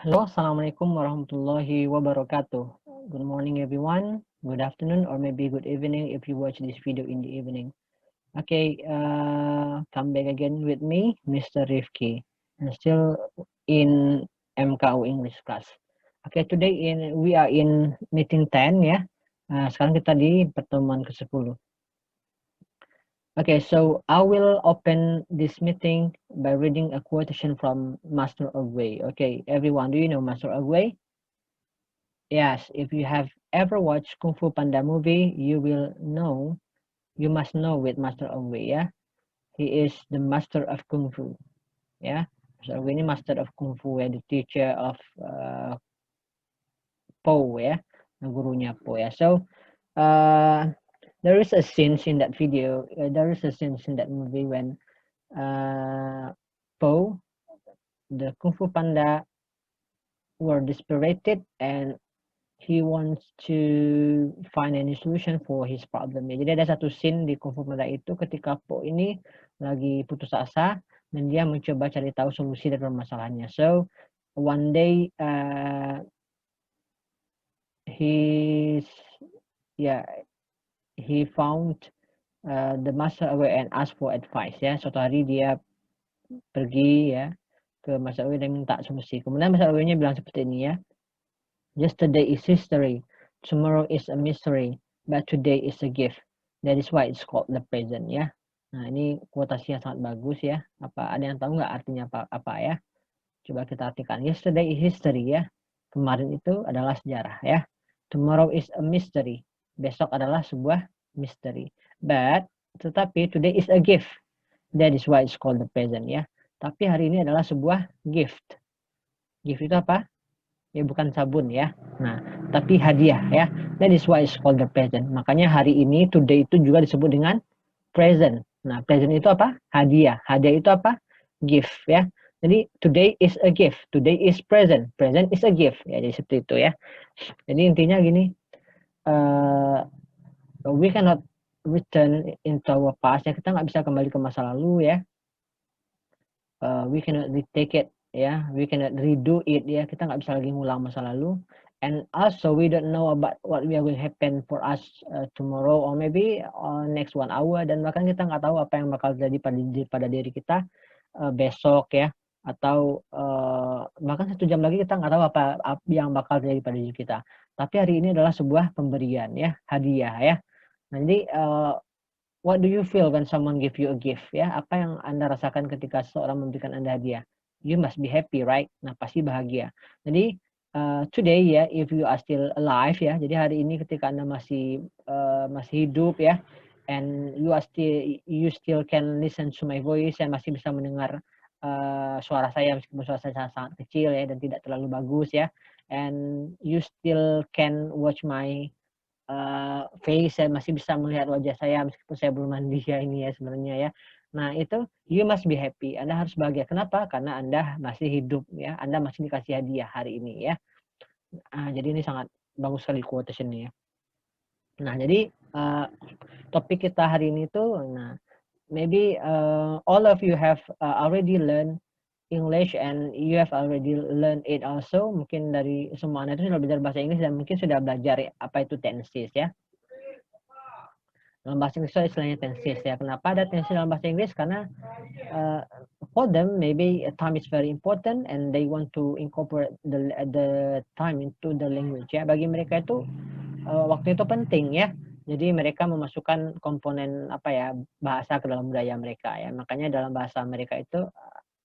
Hello, Assalamualaikum warahmatullahi wabarakatuh. Good morning, everyone. Good afternoon, or maybe good evening if you watch this video in the evening. Okay, come back again with me, Mr. Rifki, and still in MKU English class. Okay, today we are in meeting 10 ya. Sekarang kita di pertemuan ke-10. Okay, so I will open this meeting by reading a quotation from Master Oogway. Okay, everyone, do you know Master Oogway? Yes, if you have ever watched Kung Fu Panda movie, you must know with Master Oogway, yeah. He is the master of Kung Fu, yeah. So ini master of Kung Fu, ya, the teacher of Po, ya, gurunya Po, ya. So there is a scene in that video, there is a scene in that movie when Po, the Kung Fu Panda, were dispirited and he wants to find any solution for his problem. Jadi ada satu scene di Kung Fu Panda itu ketika Po ini lagi putus asa dan dia mencoba cari tahu solusi dari permasalahannya. So one day he found the Master Oogway and asked for advice, ya. Suatu hari dia pergi, ya, ke Master Oogway dan minta solusi. Kemudian Master Oogway-nya bilang seperti ini, ya. Yesterday is history, tomorrow is a mystery, but today is a gift. That is why it's called the present, ya. Nah, ini quotasi yang sangat bagus, ya. Ada yang tahu nggak artinya apa ya? Coba kita artikan. Yesterday is history, ya. Kemarin itu adalah sejarah, ya. Tomorrow is a mystery. Besok adalah sebuah misteri. Tetapi today is a gift. That is why it's called the present, ya. Tapi hari ini adalah sebuah gift. Gift itu apa? Ya, bukan sabun, ya. Nah, tapi hadiah, ya. That is why it's called the present. Makanya hari ini, today itu juga disebut dengan present. Nah, present itu apa? Hadiah. Hadiah itu apa? Gift, ya. Jadi today is a gift. Today is present. Present is a gift. Ya, jadi seperti itu, ya. Jadi intinya gini, we cannot return into our past, ya. Kita nggak bisa kembali ke masa lalu, ya. We cannot retake it, ya. We cannot redo it, ya. Kita nggak bisa lagi ngulang masa lalu. And also we don't know about what will happen for us tomorrow or maybe next 1 hour, dan bahkan kita nggak tahu apa yang bakal terjadi pada diri kita besok, ya, atau bahkan 1 jam lagi kita nggak tahu apa yang bakal terjadi pada diri kita. Tapi hari ini adalah sebuah pemberian, ya, hadiah, ya. Nah, jadi what do you feel when someone give you a gift, ya? Apa yang Anda rasakan ketika seseorang memberikan Anda hadiah? You must be happy, right? Nah, pasti bahagia. Jadi today, ya, if you are still alive, ya. Jadi hari ini ketika Anda masih hidup, ya, and you still can listen to my voice, saya masih bisa mendengar suara saya meskipun suara saya sangat kecil, ya, dan tidak terlalu bagus, ya. And you still can watch my face, saya masih bisa melihat wajah saya meskipun saya belum mandi, ya, ini, ya, sebenarnya, ya. Nah, itu you must be happy. Anda harus bahagia. Kenapa? Karena Anda masih hidup, ya. Anda masih dikasih hadiah hari ini, ya. Jadi ini sangat bagus sekali quotation-nya, ya. Nah, jadi topik kita hari ini tuh, nah, maybe all of you have already learned English and you have already learned it also. Mungkin dari semua Anda itu sudah belajar bahasa Inggris dan mungkin sudah belajar apa itu tenses, ya. Dalam bahasa Inggris itu istilahnya tenses, ya. Kenapa ada tenses dalam bahasa Inggris? Karena for them maybe time is very important and they want to incorporate the time into the language, ya. Bagi mereka itu waktu itu penting, ya. Jadi mereka memasukkan komponen bahasa ke dalam budaya mereka, ya. Makanya dalam bahasa mereka itu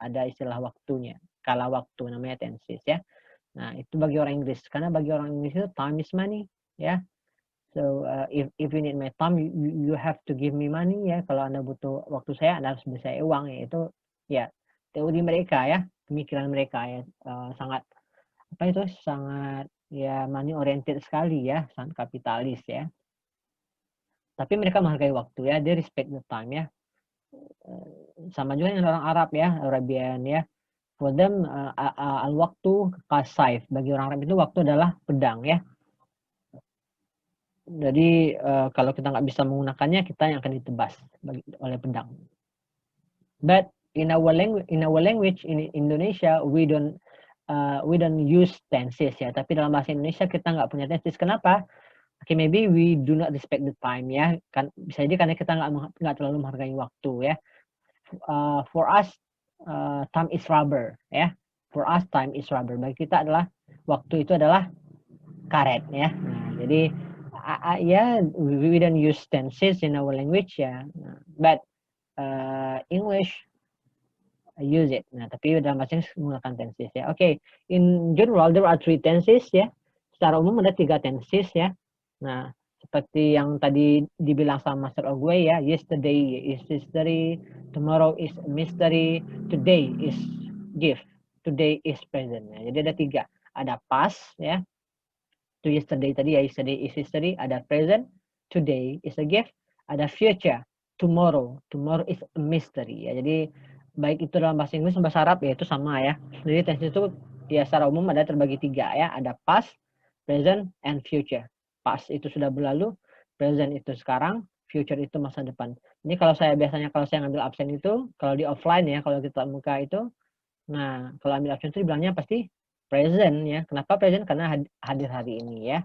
ada istilah waktunya, kala waktu, namanya tenses, ya. Nah, itu bagi orang Inggris. Karena bagi orang Inggris itu time is money, ya. So if you need my time, you have to give me money, ya. Kalau Anda butuh waktu saya, Anda harus beri saya uang, ya. Itu, ya, teori mereka, ya, pemikiran mereka, ya, sangat sangat, ya, money oriented sekali, ya, sangat kapitalis, ya. Tapi mereka menghargai waktu, ya, they respect the time, ya. Sama juga dengan orang Arab, ya, Arabian, ya. For them al-waktu kasayf. Bagi orang Arab itu waktu adalah pedang, ya. Jadi kalau kita nggak bisa menggunakannya, kita yang akan ditebas oleh pedang. But in our language in Indonesia, we don't we don't use tenses ya, tapi dalam bahasa Indonesia kita nggak punya tenses. Kenapa? Okay, maybe we do not respect the time ya, kan bisa jadi karena kita nggak terlalu menghargai waktu ya. For us, time is rubber ya. For us, time is rubber. Bagi kita adalah waktu itu adalah karet ya. Nah, jadi we don't use tenses in our language ya, but English use it. Nah, tapi dalam bahasa Inggris menggunakan tenses ya. Oke, in general there are 3 tenses ya. Secara umum ada 3 tenses ya. Nah, seperti yang tadi dibilang sama Master Ogwe ya, yesterday is history, tomorrow is mystery, today is gift, today is present. Nah, jadi ada 3. Ada past ya. To yesterday tadi ya, yesterday is history, ada present, today is a gift, ada future, tomorrow is a mystery ya. Jadi baik itu dalam bahasa Inggris dan bahasa Arab ya itu sama ya. Jadi tense itu ya secara umum ada terbagi 3 ya, ada past, present, and future. Past itu sudah berlalu, present itu sekarang, future itu masa depan. Ini kalau saya biasanya kalau saya ngambil absen itu, kalau di offline ya, kalau kita muka itu, nah kalau ambil absen itu dibilangnya pasti present ya. Kenapa present? Karena hadir hari ini ya.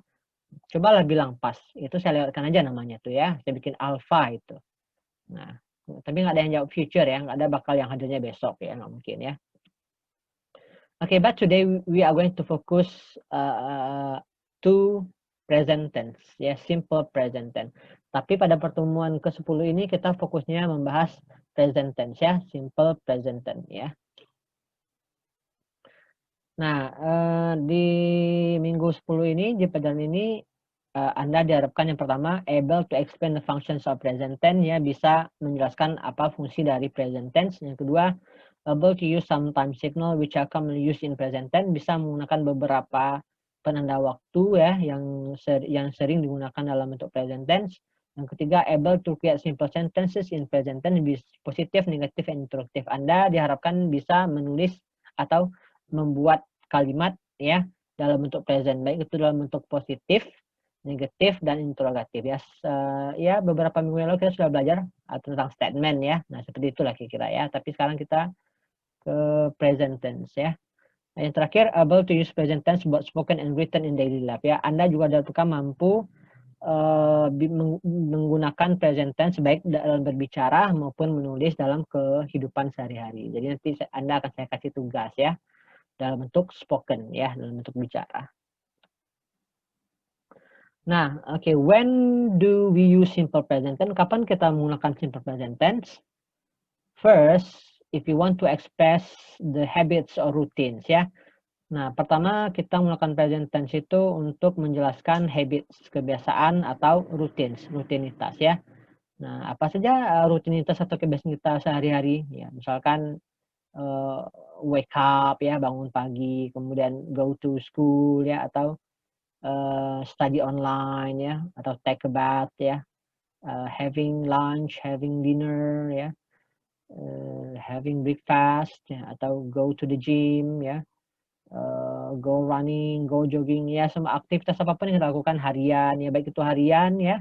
Cobalah bilang past, itu saya lewatkan aja namanya tuh ya, saya bikin alpha itu. Nah, tapi nggak ada yang jawab future ya, nggak ada bakal yang hadirnya besok ya, nggak mungkin ya. Okay, but today we are going to focus to present tense ya, simple present tense. Tapi pada pertemuan ke-10 ini kita fokusnya membahas present tense ya, simple present tense ya. Nah, di minggu 10 ini, di pelajaran ini Anda diharapkan yang pertama able to explain the functions of present tense ya, bisa menjelaskan apa fungsi dari present tense. Yang kedua, able to use some time signal which are commonly used in present tense, bisa menggunakan beberapa penanda waktu ya yang sering digunakan dalam bentuk present tense. Yang ketiga, able to create simple sentences in present tense, positif, negatif, and interrogative. Anda diharapkan bisa menulis atau membuat kalimat ya dalam bentuk present, baik itu dalam bentuk positif, negatif, dan interrogatif ya. Ya beberapa minggu lalu kita sudah belajar tentang statement ya. Nah seperti itulah kira-kira ya. Tapi sekarang kita ke present tense ya. Nah, yang terakhir, able to use present tense both spoken and written in daily life ya. Anda juga diharapkan mampu menggunakan present tense baik dalam berbicara maupun menulis dalam kehidupan sehari-hari. Jadi nanti Anda akan saya kasih tugas ya dalam bentuk spoken ya, dalam bentuk bicara. Nah, oke, when do we use simple present tense? Kapan kita menggunakan simple present tense? First, if you want to express the habits or routines ya. Nah, pertama kita menggunakan present tense itu untuk menjelaskan habits, kebiasaan atau rutinitas ya. Nah, apa saja rutinitas atau kebiasaan kita sehari-hari ya. Misalkan wake up ya, bangun pagi, kemudian go to school ya, atau study online ya, atau take a bath ya, having lunch, having dinner ya, having breakfast ya, atau go to the gym ya, go running, go jogging ya, semua aktivitas apapun yang dilakukan harian ya, baik itu harian ya,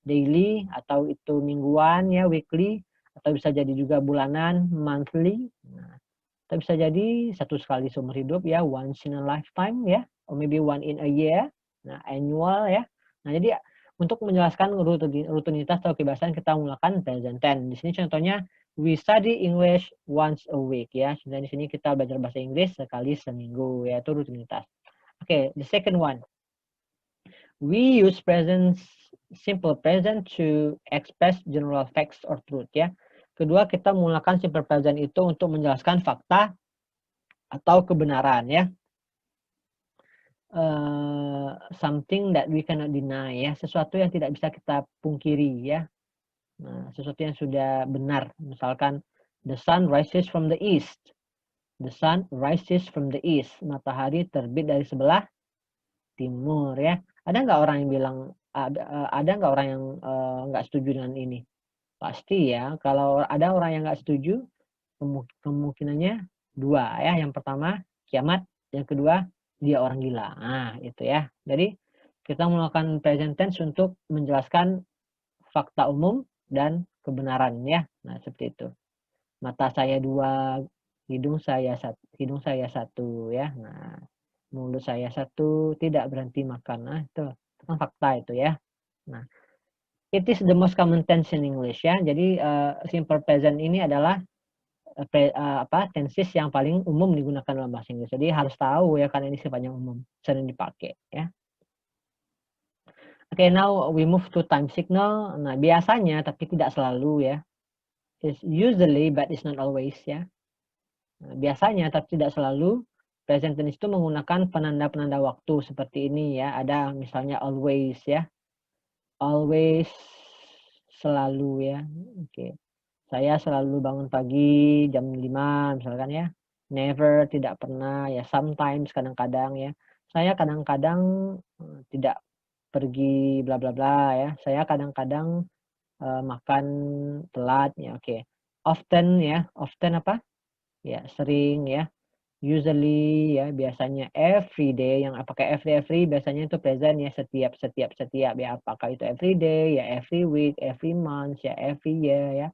daily, atau itu mingguan ya, weekly, atau bisa jadi juga bulanan, monthly. Nah, atau bisa jadi satu sekali seumur hidup ya, once in a lifetime ya, or maybe one in a year. Nah, annual ya. Nah, jadi untuk menjelaskan rutinitas atau kebiasaan kita menggunakan present tense. Di sini contohnya we study English once a week ya. Dan di sini kita belajar bahasa Inggris sekali seminggu, yaitu rutinitas. Oke, the second one. We use present, simple present to express general facts or truth ya. Kedua, kita menggunakan simple present itu untuk menjelaskan fakta atau kebenaran ya. Something that we cannot deny ya, sesuatu yang tidak bisa kita pungkiri ya. Nah, sesuatu yang sudah benar. Misalkan the sun rises from the east. The sun rises from the east. Matahari terbit dari sebelah timur ya. Ada nggak orang yang bilang ada nggak orang yang nggak setuju dengan ini? Pasti ya. Kalau ada orang yang nggak setuju, kemungkinannya dua ya. Yang pertama kiamat, yang kedua dia orang gila. Nah itu ya. Jadi kita melakukan present tense untuk menjelaskan fakta umum dan kebenaran ya. Nah seperti itu. Mata saya dua, hidung saya satu ya. Nah, mulut saya satu, tidak berhenti makan. Nah, itu kan fakta itu ya. Nah, it is the most common tense in English ya. Jadi simple present ini adalah tenses yang paling umum digunakan dalam bahasa Inggris. Jadi harus tahu ya karena ini sifatnya umum, sering dipakai ya. Oke, now we move to time signal. Nah, biasanya tapi tidak selalu ya. It's usually but it's not always ya. Nah, biasanya tapi tidak selalu present tense itu menggunakan penanda-penanda waktu seperti ini ya. Ada misalnya always ya. Always, selalu ya. Oke. Saya selalu bangun pagi jam 5 misalkan ya. Never, tidak pernah ya. Sometimes, kadang-kadang ya. Saya kadang-kadang tidak pergi bla bla bla ya. Saya kadang-kadang makan telat ya. Oke. Often ya. Often apa? Ya, sering ya. Usually ya, biasanya every day. Yang apakah every biasanya itu present ya, setiap ya. Apakah itu every day ya, every week, every month ya, every year ya.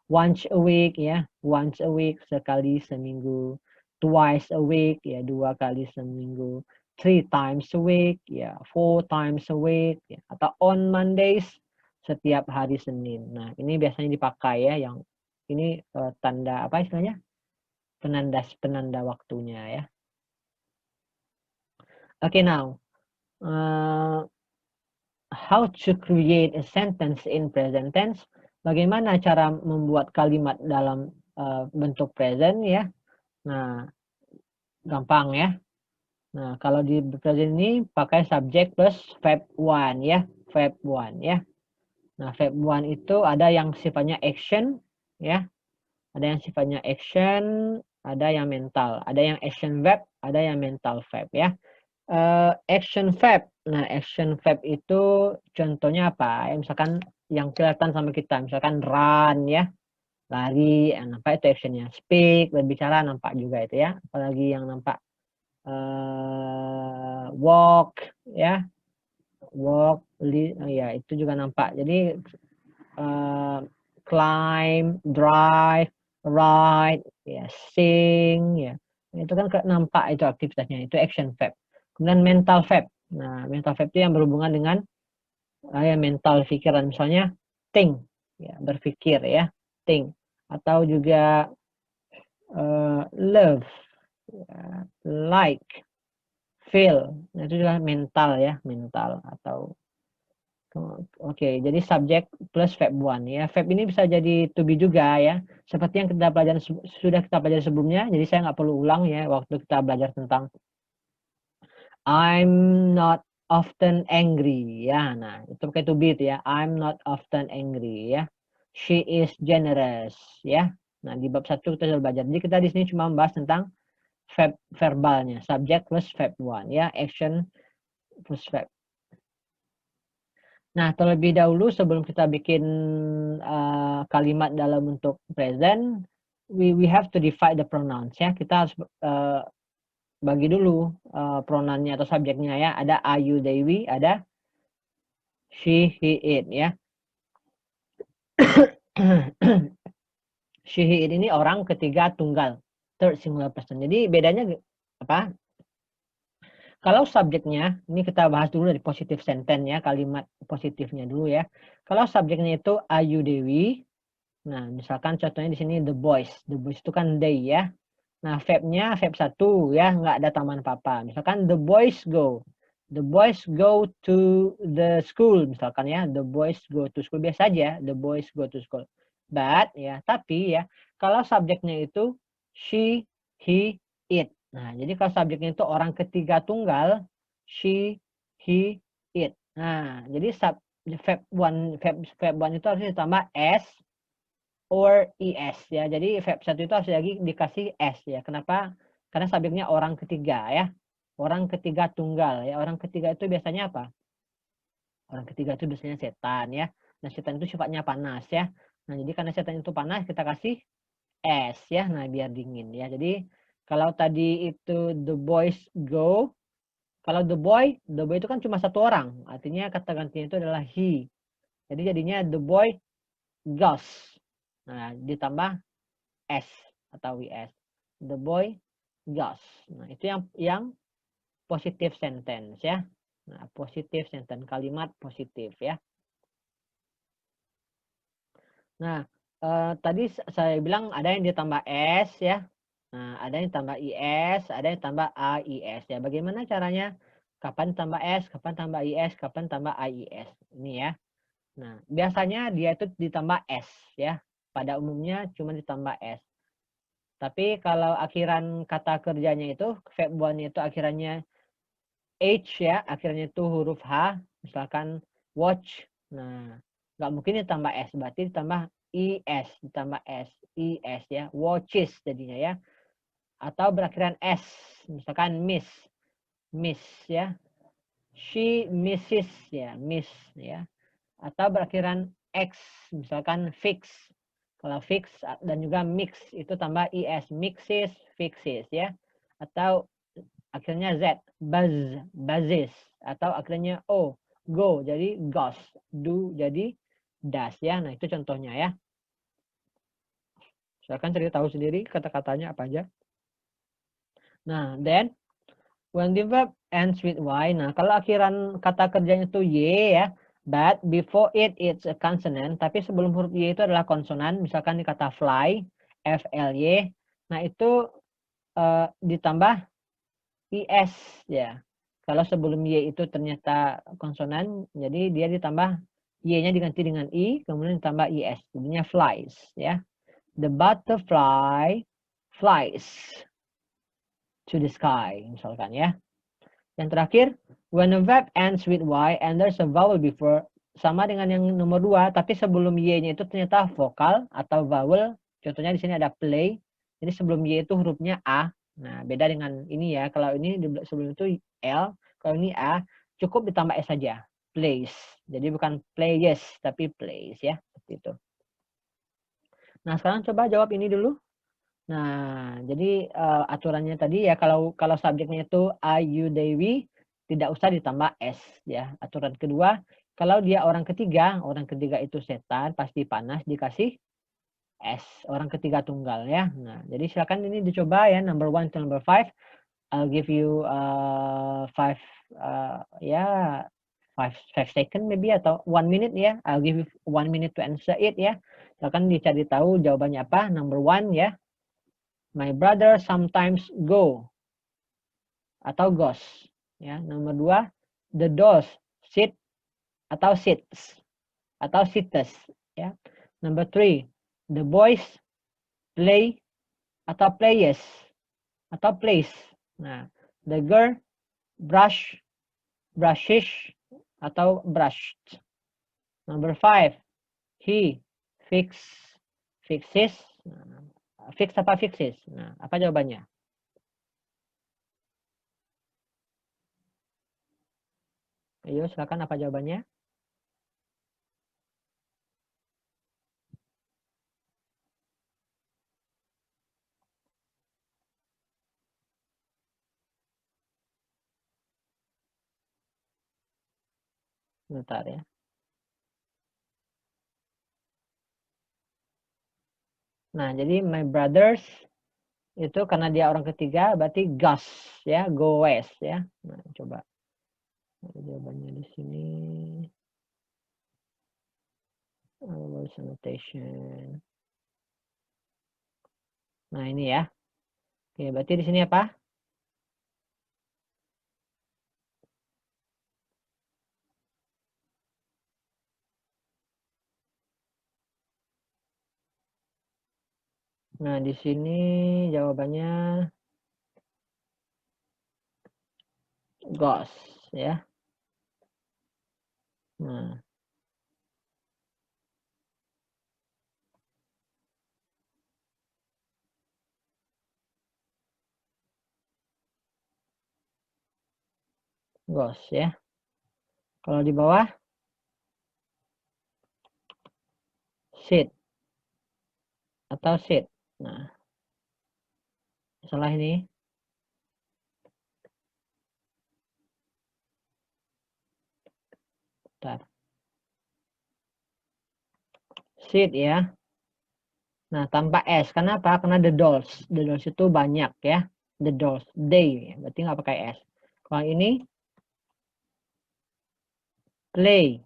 Once a week ya, once a week, sekali seminggu. Twice a week ya, 2 kali seminggu. 3 times a week ya, 4 times a week ya. Atau on Mondays, setiap hari Senin. Nah, ini biasanya dipakai ya, yang ini tanda apa istilahnya? Penanda waktunya ya. Okay, now how to create a sentence in present tense. Bagaimana cara membuat kalimat dalam bentuk present ya. Nah, gampang ya. Nah, kalau di present ini pakai subject plus verb one ya. Verb one ya. Nah, verb one itu ada yang sifatnya action ya. Ada yang sifatnya action, ada yang mental. Ada yang action verb, ada yang mental verb ya. Action verb. Nah, action verb itu contohnya apa? Ya, misalkan yang kelihatan sama kita, misalkan run ya, lari, nampak itu actionnya. Speak, berbicara, nampak juga itu ya. Apalagi yang nampak walk ya, walk, ya itu juga nampak. Jadi climb, drive, ride, ya, sing, ya. Itu kan nampak itu aktivitasnya, itu action verb. Kemudian mental verb. Nah, mental verb itu yang berhubungan dengan ya, mental pikiran, misalnya think, ya, berpikir ya, think. Atau juga love, ya, like, feel. Nah, itu juga mental ya, mental atau Oke, jadi subjek plus verb one ya. Verb ini bisa jadi to be juga ya. Seperti yang kita pelajari sudah kita pelajari sebelumnya. Jadi saya nggak perlu ulang ya waktu kita belajar tentang I'm not often angry ya. Nah, itu pakai to be itu ya. I'm not often angry ya. She is generous ya. Nah, di bab 1 kita sudah belajar. Jadi kita di sini cuma membahas tentang verbalnya, subjek plus verb one ya, action plus verb. Nah, terlebih dahulu sebelum kita bikin kalimat dalam bentuk present, we have to divide the pronouns ya. Kita harus bagi dulu pronounnya atau subjeknya ya. Ada I, you, they, we, ada she, he, it ya. She, he, it ini orang ketiga tunggal, third singular person. Jadi bedanya apa? Kalau subjeknya, ini kita bahas dulu dari positive sentence ya, kalimat positifnya dulu ya. Kalau subjeknya itu Ayu Dewi, nah misalkan contohnya di sini the boys. The boys itu kan they ya. Nah verbnya verb 1 ya, nggak ada tambahan apa-apa. Misalkan the boys go. The boys go to the school misalkan ya. The boys go to school, biasa aja. The boys go to school. But ya, tapi ya, kalau subjeknya itu she, he, it. Nah, jadi kalau subjeknya itu orang ketiga tunggal, she, he, it. Nah, jadi verb one itu harus ditambah s or es ya. Jadi verb 1 itu harus lagi dikasih s ya. Kenapa? Karena subjeknya orang ketiga ya. Orang ketiga tunggal ya. Orang ketiga itu biasanya apa? Orang ketiga itu biasanya setan ya. Nah, setan itu sifatnya panas ya. Nah, jadi karena setan itu panas, kita kasih es ya. Nah, biar dingin ya. Jadi kalau tadi itu the boys go, kalau the boy itu kan cuma satu orang. Artinya kata gantinya itu adalah he. Jadi jadinya the boy goes. Nah, ditambah s atau ws. The boy goes. Nah, itu yang positive sentence ya. Nah, positive sentence, kalimat positif ya. Nah, tadi saya bilang ada yang ditambah S ya. Nah, ada yang tambah IS, ada yang tambah AIS ya. Bagaimana caranya? Kapan tambah S, kapan tambah IS, kapan tambah AIS. Ini ya. Nah, biasanya dia itu ditambah S ya. Pada umumnya cuma ditambah S. Tapi kalau akhiran kata kerjanya itu, verb one itu akhirannya H ya, akhirnya itu huruf H, misalkan watch. Nah, nggak mungkin ditambah S, berarti ditambah IS, ditambah S, IS ya, watches jadinya ya. Atau berakhiran S, misalkan miss, miss ya. She misses ya, miss ya. Atau berakhiran X, misalkan fix. Kalau fix dan juga mix itu tambah IS, mixes, fixes ya. Atau akhirnya Z, buzz, buzzes. Atau akhirnya O, go, jadi goes. Do, jadi does ya. Nah, itu contohnya ya. Silakan cari tahu sendiri kata-katanya apa aja. Nah, then, when the verb ends with Y, nah kalau akhiran kata kerjanya itu Y ya, but before it it's a consonant, tapi sebelum huruf Y itu adalah konsonan, misalkan di kata fly, FLY, nah itu ditambah IS ya. Kalau sebelum Y itu ternyata konsonan, jadi dia ditambah Y-nya diganti dengan I, kemudian ditambah IS, jadinya flies ya. The butterfly flies to the sky, misalkan ya. Yang terakhir, when a verb ends with Y and there's a vowel before, sama dengan yang nomor 2, tapi sebelum Y-nya itu ternyata vokal atau vowel. Contohnya di sini ada play. Jadi sebelum Y itu hurufnya A. Nah, beda dengan ini ya. Kalau ini sebelum itu L, kalau ini A, cukup ditambah S saja. Plays. Jadi bukan plays, tapi plays ya. Seperti itu. Nah, sekarang coba jawab ini dulu. Nah, jadi aturannya tadi ya kalau subjeknya itu I, you, they, we, tidak usah ditambah S ya. Aturan kedua, kalau dia orang ketiga itu setan, pasti panas, dikasih S, orang ketiga tunggal ya. Nah, jadi silakan ini dicoba ya, number 1 to number 5. I'll give you 5 ya 5 second maybe atau 1 minute ya. I'll give you 1 minute to answer it ya. Silakan dicari tahu jawabannya apa. Number 1 ya. My brother sometimes go atau goes. Ya, nomor 2, the dogs sit atau sits atau sitters. Ya. Number 3, the boys play atau plays atau plays. Nah, the girl brushes atau brushed. Number 5, he fixes. Nah, fix apa fixes? Nah, apa jawabannya? Ayo, silakan apa jawabannya? Bentar ya. Nah, jadi my brothers itu karena dia orang ketiga berarti goes ya, goes ya. Nah, coba jawabannya di sini. Voice annotation. Nah, ini ya. Oke, berarti di sini apa? Nah, di sini jawabannya goes ya. Nah, goes ya. Kalau di bawah sit atau sit. Nah, salah ini. Bentar. Sit ya. Nah, tanpa S. Kenapa? Karena the dolls. The dolls itu banyak ya. The dolls. They. Berarti nggak pakai S. Kalau ini play.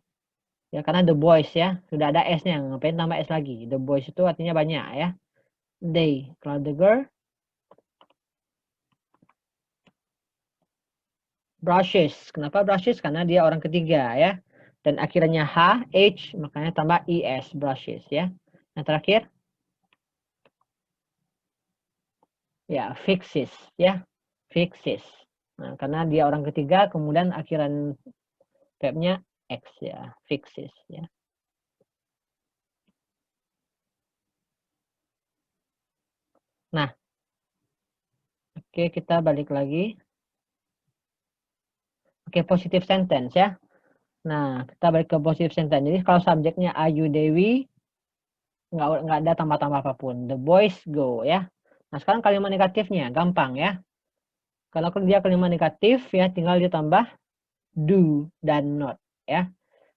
Ya, karena the boys ya. Sudah ada S-nya. Ngapain tambah S lagi? The boys itu artinya banyak ya. They. Kalau the girl, brushes. Kenapa brushes? Karena dia orang ketiga ya. Dan akhirnya H, H, makanya tambah ES, brushes ya. Yang terakhir, ya, fixes ya. Fixes. Nah, karena dia orang ketiga, kemudian akhiran verbnya X ya. Fixes ya. Nah, oke, kita balik lagi. Oke, positive sentence ya. Nah, kita balik ke positive sentence. Jadi kalau subjeknya Ayu Dewi, nggak ada tambah-tambah apapun. The boys go ya. Nah, sekarang kalimat negatifnya gampang ya. Kalau dia kalimat negatif ya tinggal ditambah do dan not ya.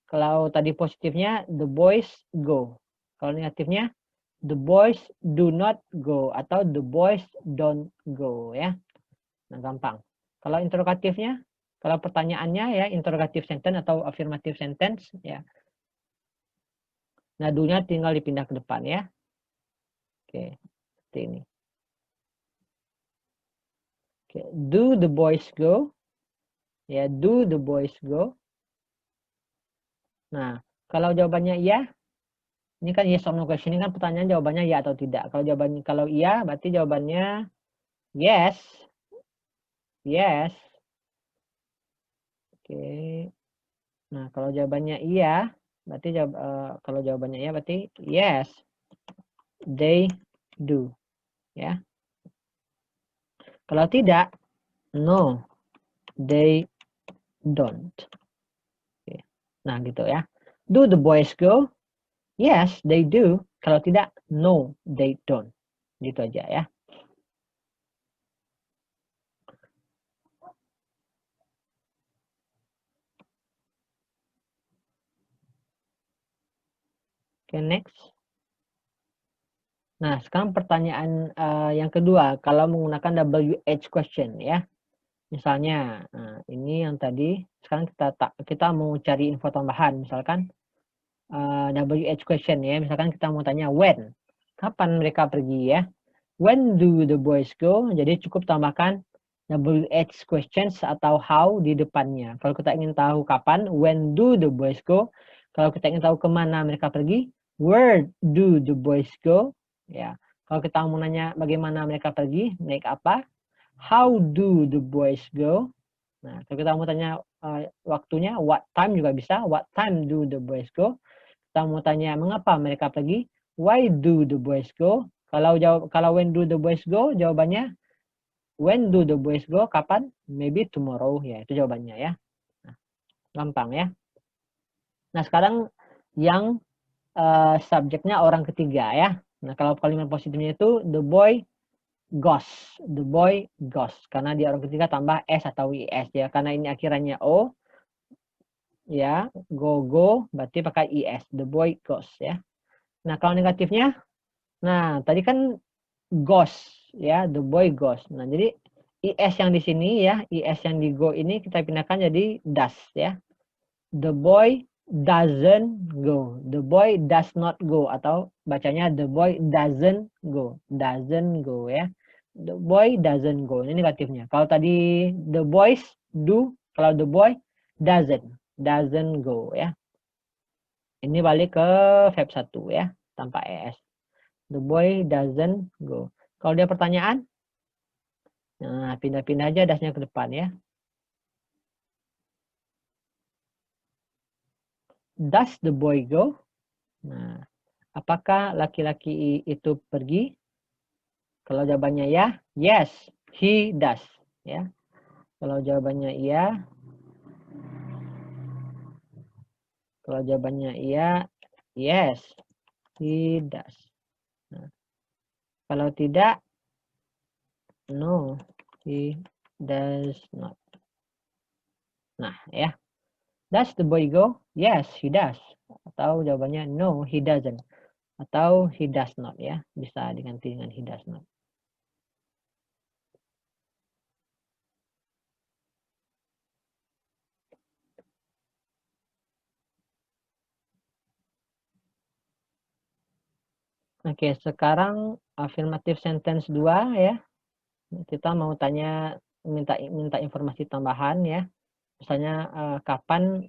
Kalau tadi positifnya the boys go. Kalau negatifnya the boys do not go atau the boys don't go ya. Nah, gampang. Kalau interrogatifnya, kalau pertanyaannya ya interrogative sentence atau affirmative sentence ya. Nah, do-nya tinggal dipindah ke depan ya. Oke, seperti ini. Oke, do the boys go? Ya, do the boys go? Nah, kalau jawabannya iya, ini kan yes or no question, ini kan pertanyaan jawabannya ya atau tidak. Kalau iya, berarti jawabannya yes. Yes. Oke. Nah, kalau jawabannya iya, berarti kalau jawabannya iya berarti yes. They do. Ya. Kalau tidak, no. They don't. Oke. Nah, gitu ya. Do the boys go? Yes, they do. Kalau tidak, no, they don't. Gitu aja ya. Oke, next. Nah, sekarang pertanyaan yang kedua, kalau menggunakan WH question ya. Misalnya, ini yang tadi, sekarang kita mau cari info tambahan, misalkan WH question ya, misalkan kita mau tanya when, kapan mereka pergi ya. When do the boys go? Jadi cukup tambahkan WH questions atau how di depannya. Kalau kita ingin tahu kapan, when do the boys go? Kalau kita ingin tahu kemana mereka pergi, where do the boys go? Ya, kalau kita mau nanya bagaimana mereka pergi, naik apa? How do the boys go? Nah, kalau kita mau tanya waktunya, what time juga bisa. What time do the boys go? Kita mau tanya mengapa mereka pergi, why do the boys go? Kalau when do the boys go, jawabannya when do the boys go, kapan? Maybe tomorrow ya, itu jawabannya ya. Nah, gampang ya. Nah, sekarang yang subjeknya orang ketiga ya. Nah, kalau kalimat positifnya itu the boy goes. The boy goes. Karena dia orang ketiga tambah S atau IS ya. Karena ini akhirannya O ya, go berarti pakai IS. The boy goes ya. Nah, kalau negatifnya, nah tadi kan goes ya, the boy goes. Nah, jadi IS yang di sini ya, IS yang di go ini kita pindahkan jadi does ya. The boy doesn't go. The boy does not go atau bacanya the boy doesn't go. Doesn't go ya. The boy doesn't go. Ini negatifnya. Kalau tadi the boys do, kalau the boy doesn't go ya. Ini balik ke verb 1 ya, tanpa es. The boy doesn't go. Kalau dia pertanyaan, nah pindah-pindah aja dasnya ke depan ya. Does the boy go? Nah, apakah laki-laki itu pergi? Kalau jawabannya ya, yes, he does. Ya. Kalau jawabannya iya, yes, he does. Nah, kalau tidak, no, he does not. Nah, ya. Does the boy go? Yes, he does. Atau jawabannya no, he doesn't. atau he does not ya, bisa diganti dengan he does not. Oke, sekarang affirmative sentence 2 ya. Kita mau tanya, minta informasi tambahan ya. Misalnya kapan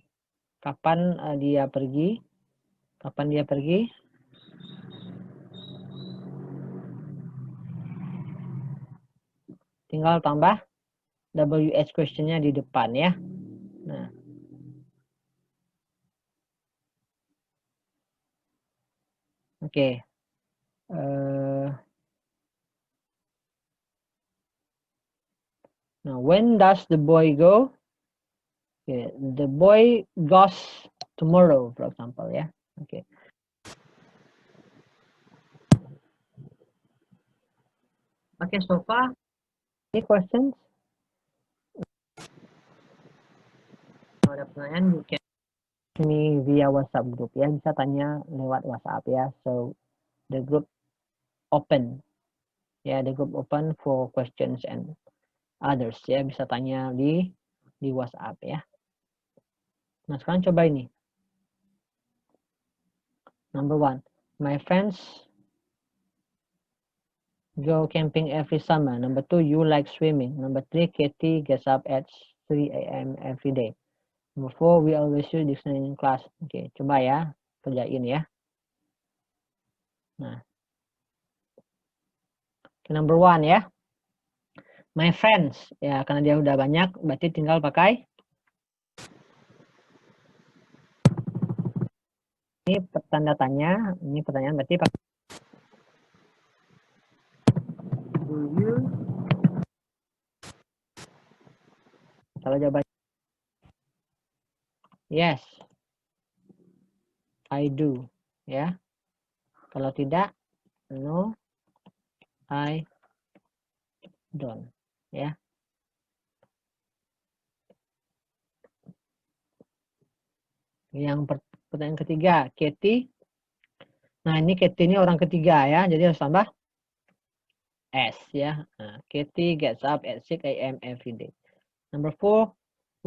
dia pergi? Kapan dia pergi? Tinggal tambah WH question-nya di depan ya. Nah, oke. Now, when does the boy go? Okay, the boy goes tomorrow, for example, ya. Okay. Okay, so far, any questions? Kalau ada pertanyaan, you can me via WhatsApp group ya, bisa tanya lewat WhatsApp ya. So the group open ya, the group open for questions and others ya, bisa tanya di WhatsApp ya. Nah, sekarang coba ini. Number 1, my friends go camping every summer. Number 2, you like swimming. Number 3, Katie gets up at 3 a.m. every day. Number 4, we always use dictionary in class. Oke, coba ya, kerjain ya. Nah, number 1 ya. My friends, ya karena dia udah banyak, berarti tinggal pakai. Ini tanda tanya, ini pertanyaan berarti pakai. Do you? Kalau jawaban yes, I do, ya. Kalau tidak, no, I don't, ya. Yang pertanyaan ketiga, Katie. Nah, ini Katie ini orang ketiga ya, jadi harus tambah S ya. Nah, Katie gets up at 6 a.m. every day. Number 4,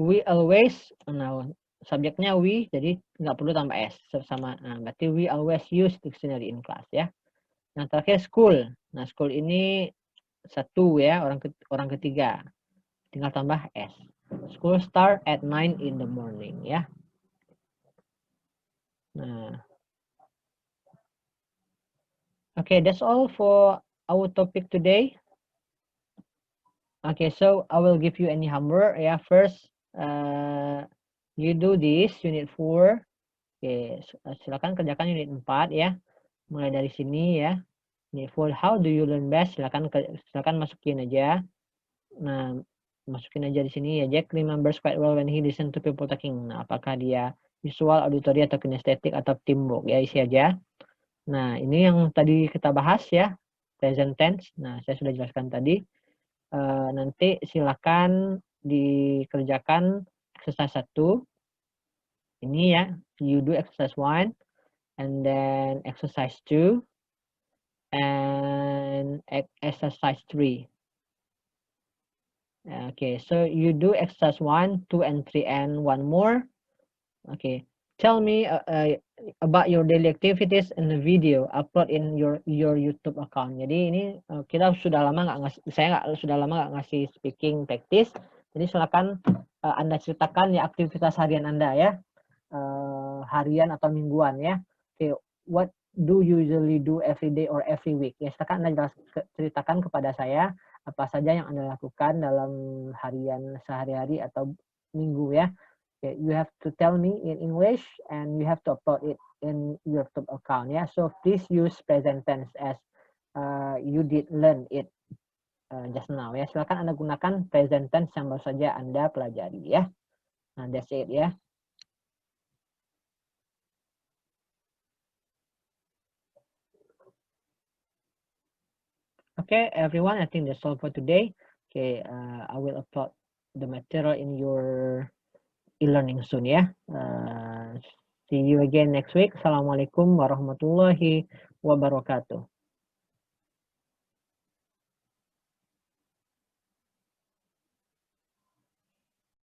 we always, nah subjeknya we, jadi nggak perlu tambah S sama. Nah, berarti we always use dictionary in class ya. Nah, terakhir school. Nah, school ini satu ya, orang ketiga. Tinggal tambah S. School start at 9 in the morning ya. Nah, okay, that's all for our topic today. Okay, so I will give you any homework. Yeah, first you do this unit 4. Oke, silakan kerjakan unit 4 ya. Mulai dari sini ya. Unit 4, how do you learn best? Silakan masukin aja. Nah, masukin aja di sini ya. Jack remembers quite well when he listen to people talking. Nah, apakah dia visual, auditory, atau kinesthetic, atau teamwork ya, isi aja. Nah, ini yang tadi kita bahas ya, present tense. Nah, saya sudah jelaskan tadi. Nanti silakan dikerjakan exercise 1. Ini ya, you do exercise 1, and then exercise 2, and exercise 3. Okay, so you do exercise 1, 2, and 3, and one more. Okay, tell me about your daily activities in the video upload in your YouTube account. Jadi ini kita sudah lama nggak ngasih, sudah lama nggak ngasih speaking practice. Jadi silakan Anda ceritakan ya aktivitas harian Anda ya, harian atau mingguan ya. Okay, what do you usually do every day or every week? Ya, silakan Anda ceritakan kepada saya apa saja yang Anda lakukan dalam harian sehari-hari atau minggu ya. Okay, you have to tell me in English and you have to upload it in your YouTube account ya. So please use present tense as you did learn it just now ya. Silakan Anda gunakan present tense yang baru saja Anda pelajari ya. Nah, that's it ya. Okay, everyone, I think that's all for today. Okay, I will upload the material in your e-learning soon ya. See you again next week. Assalamualaikum warahmatullahi wabarakatuh.